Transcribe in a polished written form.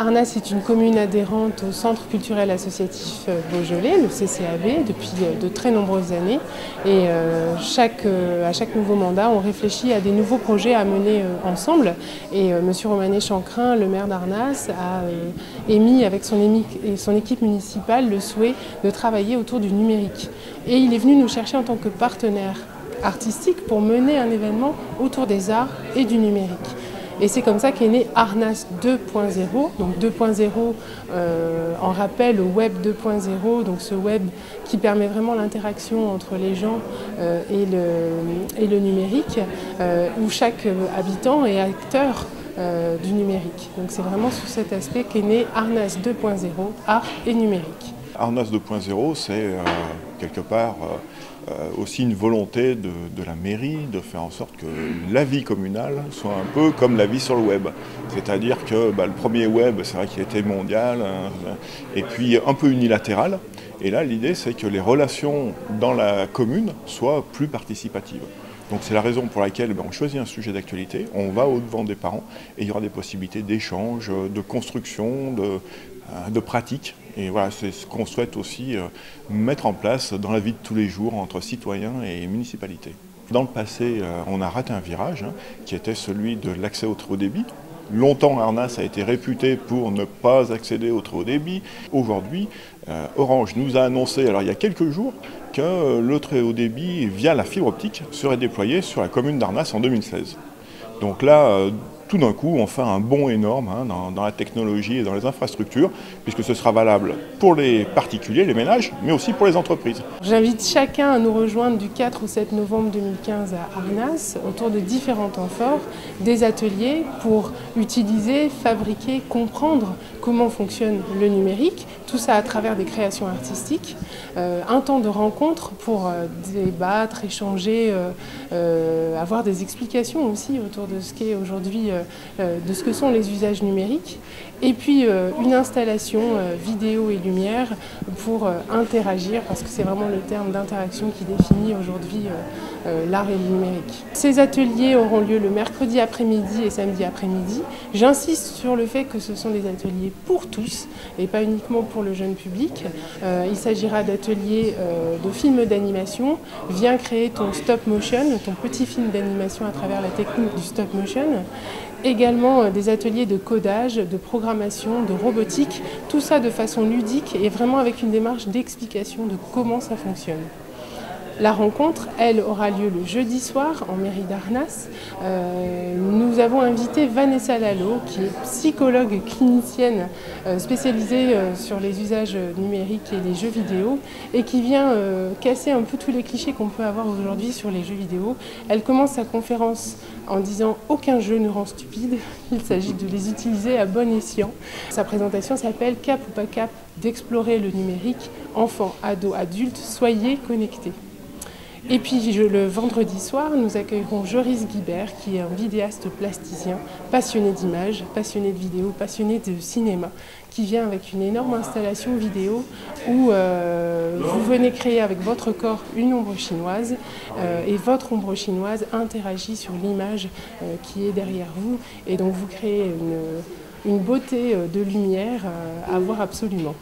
Arnas est une commune adhérente au Centre culturel associatif Beaujolais, le CCAB, depuis de très nombreuses années. Et à chaque nouveau mandat, on réfléchit à des nouveaux projets à mener ensemble. Et M. Romanet-Chancrin, le maire d'Arnas, a émis avec son équipe municipale le souhait de travailler autour du numérique. Et il est venu nous chercher en tant que partenaire artistique pour mener un événement autour des arts et du numérique. Et c'est comme ça qu'est né Arnas 2.0, donc 2.0 en rappel au Web 2.0, donc ce web qui permet vraiment l'interaction entre les gens et le numérique, où chaque habitant est acteur du numérique. Donc c'est vraiment sous cet aspect qu'est né Arnas 2.0, art et numérique. Arnas 2.0, c'est quelque part aussi une volonté de la mairie de faire en sorte que la vie communale soit un peu comme la vie sur le web. C'est-à-dire que le premier web, c'est vrai qu'il était mondial, et puis un peu unilatéral. Et là, l'idée, c'est que les relations dans la commune soient plus participatives. Donc c'est la raison pour laquelle on choisit un sujet d'actualité, on va au-devant des parents et il y aura des possibilités d'échange, de construction, de pratique. Et voilà, c'est ce qu'on souhaite aussi mettre en place dans la vie de tous les jours entre citoyens et municipalités. Dans le passé, on a raté un virage qui était celui de l'accès au très haut débit. Longtemps, Arnas a été réputé pour ne pas accéder au très haut débit. Aujourd'hui, Orange nous a annoncé, alors il y a quelques jours, que le très haut débit via la fibre optique serait déployé sur la commune d'Arnas en 2016. Donc là, tout d'un coup, on fait un bond énorme dans la technologie et dans les infrastructures, puisque ce sera valable pour les particuliers, les ménages, mais aussi pour les entreprises. J'invite chacun à nous rejoindre du 4 au 7 novembre 2015 à Arnas, autour de différents temps forts, des ateliers pour utiliser, fabriquer, comprendre comment fonctionne le numérique, tout ça à travers des créations artistiques, un temps de rencontre pour débattre, échanger, avoir des explications aussi autour de ce qu'est aujourd'hui, de ce que sont les usages numériques, et puis une installation vidéo et lumière pour interagir, parce que c'est vraiment le terme d'interaction qui définit aujourd'hui l'art et le numérique. Ces ateliers auront lieu le mercredi après-midi et samedi après-midi. J'insiste sur le fait que ce sont des ateliers pour tous et pas uniquement pour le jeune public. Il s'agira d'ateliers de films d'animation. Viens créer ton stop motion, ton petit film d'animation à travers la technique du stop motion. Également des ateliers de codage, de programmation, de robotique, tout ça de façon ludique et vraiment avec une démarche d'explication de comment ça fonctionne. La rencontre, elle, aura lieu le jeudi soir en mairie d'Arnas. Nous avons invité Vanessa Lalo, qui est psychologue clinicienne spécialisée sur les usages numériques et les jeux vidéo, et qui vient casser un peu tous les clichés qu'on peut avoir aujourd'hui sur les jeux vidéo. Elle commence sa conférence en disant « Aucun jeu ne rend stupide », il s'agit de les utiliser à bon escient. Sa présentation s'appelle « Cap ou pas cap d'explorer le numérique, enfants, ados, adultes, soyez connectés ». Et puis le vendredi soir, nous accueillerons Joris Guibert, qui est un vidéaste plasticien, passionné d'images, passionné de vidéo, passionné de cinéma, qui vient avec une énorme installation vidéo où vous venez créer avec votre corps une ombre chinoise et votre ombre chinoise interagit sur l'image qui est derrière vous. Et donc vous créez une beauté de lumière à voir absolument.